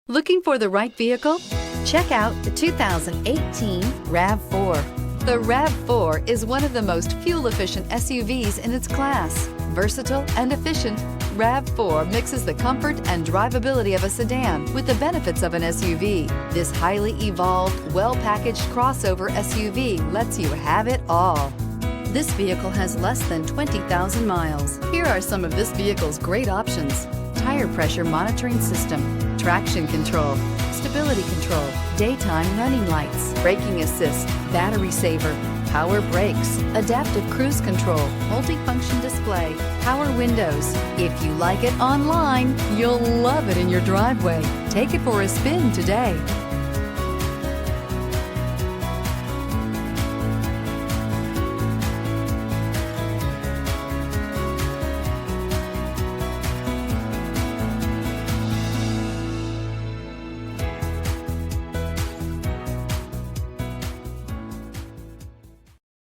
Looking for the right vehicle? Check out the 2018 RAV4. The RAV4 is one of the most fuel-efficient SUVs in its class. Versatile and efficient, RAV4 mixes the comfort and drivability of a sedan with the benefits of an SUV. This highly evolved, well-packaged crossover SUV lets you have it all. This vehicle has less than 20,000 miles. Here are some of this vehicle's great options: tire pressure monitoring system, traction control, stability control, daytime running lights, braking assist, battery saver, power brakes, adaptive cruise control, multifunction display, power windows. If you like it online, you'll love it in your driveway. Take it for a spin today.